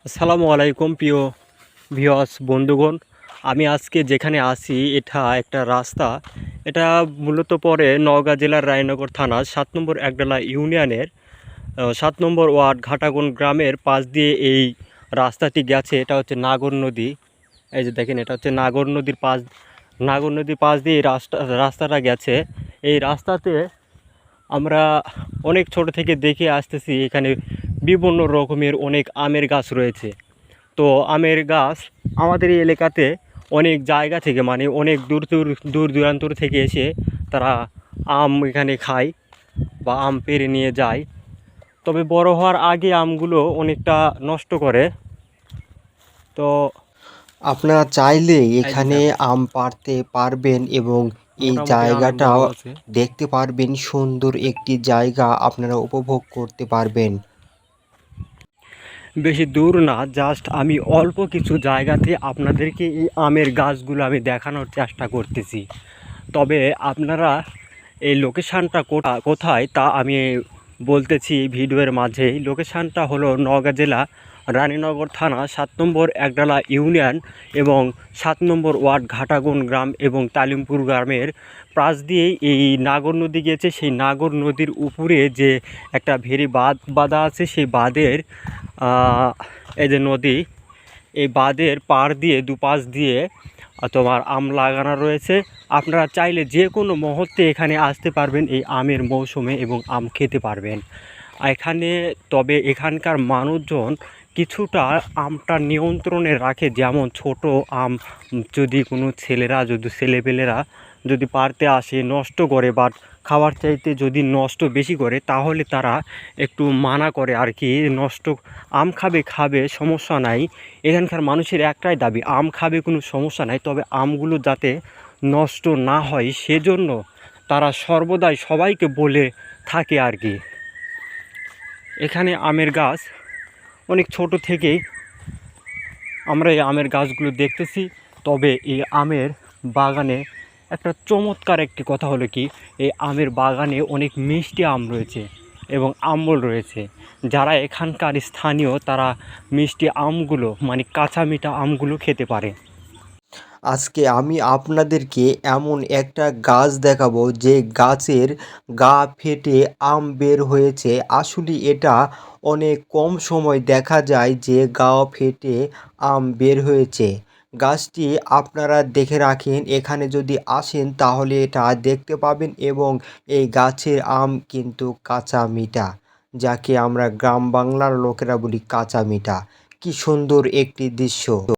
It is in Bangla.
আসসালামু আলাইকুম প্রিয় ভিউয়ার্স বন্ধুগণ। আমি আজকে যেখানে আছি এটা একটা রাস্তা। এটা মূলত পড়ে নওগাঁ জেলার রায়নগর থানার ৭ নম্বর একডালা ইউনিয়নের ৭ নম্বর ওয়ার্ড ঘাটাগুন গ্রামের পাশ দিয়ে এই রাস্তাটি গেছে। এটা হচ্ছে নাগর নদী। এই যে দেখেন, এটা হচ্ছে নাগর নদীর পাশ দিয়ে এই রাস্তাটা গেছে। এই রাস্তাতে আমরা অনেক ছোট থেকে দেখে আসতেছি এখানে বিভিন্ন রকমের অনেক আমের গাছ রয়েছে। তো আমের গাছ আমাদের এই এলাকাতে অনেক জায়গা থেকে, মানে অনেক দূর দূরান্তর থেকে এসে তারা আম এখানে খায় বা আম পেড়ে নিয়ে যায়। তবে বড় হওয়ার আগে আমগুলো অনেকটা নষ্ট করে। তো আপনারা চাইলে এই যে এখানে দেখো, আম পাড়তে পারবেন এবং এই মোটামুটি আমের জায়গাটা বড় আছে। দেখতে পারবেন। সুন্দর একটি জায়গা আপনারা উপভোগ করতে পারবেন। বেশি দূর না, জাস্ট আমি অল্প কিছু জায়গাতে আপনাদেরকে এই আমের গাছগুলো আমি দেখানোর চেষ্টা করতেছি। তবে আপনারা এই লোকেশানটা কোথায় তা আমি বলতেছি ভিডিওর মাঝেই। লোকেশানটা হলো নওগাঁ জেলা রানীনগর থানা ৭ নম্বর একডালা ইউনিয়ন এবং ৭ নম্বর ওয়ার্ড ঘাটাগুন গ্রাম এবং তালিমপুর গ্রামের পাশ দিয়েই এই নাগর নদী গিয়েছে। সেই নাগর নদীর উপরে যে একটা ভেরি বাঁধা আছে, সেই বাঁধের এই যে নদী, এই বাঁধের পাড় দিয়ে দুপাশ দিয়ে তোমার আম লাগানো রয়েছে। আপনারা চাইলে যে কোনো মুহূর্তে এখানে আসতে পারবেন এই আমের মৌসুমে এবং আম খেতে পারবেন এখানে। তবে এখানকার মানুষজন কিছুটা আমটা নিয়ন্ত্রণে রাখে। যেমন ছোট আম যদি কোনো ছেলেপেলেরা যদি পারতে আসে নষ্ট করে, বাট খাবার চাইতে যদি নষ্ট বেশি করে তাহলে তারা একটু মানা করে আর কি। নষ্ট আম খাবে সমস্যা নাই। এখানকার মানুষের একটাই দাবি, আম খাবে কোনো সমস্যা নাই, তবে আমগুলো যাতে নষ্ট না হয় সেজন্য তারা সর্বদাই সবাইকে বলে থাকে আর কি। এখানে আমের গাছ অনেক ছোট থেকেই আমরা এই আমের গাছগুলো দেখতেছি। তবে এই আমের বাগানে একটা চমৎকার একটি কথা হলো কি, এই আমের বাগানে অনেক মিষ্টি আম রয়েছে এবং আমল রয়েছে। যারা এখানকার স্থানীয় তারা মিষ্টি আমগুলো, মানে কাঁচা মিঠা আমগুলো খেতে পারে। আজকে আমি আপনাদেরকে এমন একটা গাছ দেখাবো যে গাছের গা ফেটে আম বের হয়েছে। আসলে এটা অনেক কম সময় দেখা যায় যে গা ফেটে আম বের হয়েছে। গাছটি আপনারা দেখে রাখেন, এখানে যদি আসেন তাহলে এটা দেখতে পাবেন এবং এই গাছের আম কিন্তু কাঁচা মিঠা, যাকে আমরা গ্রাম বাংলার লোকেরা বলি কাঁচা মিঠা। কি সুন্দর একটি দৃশ্য।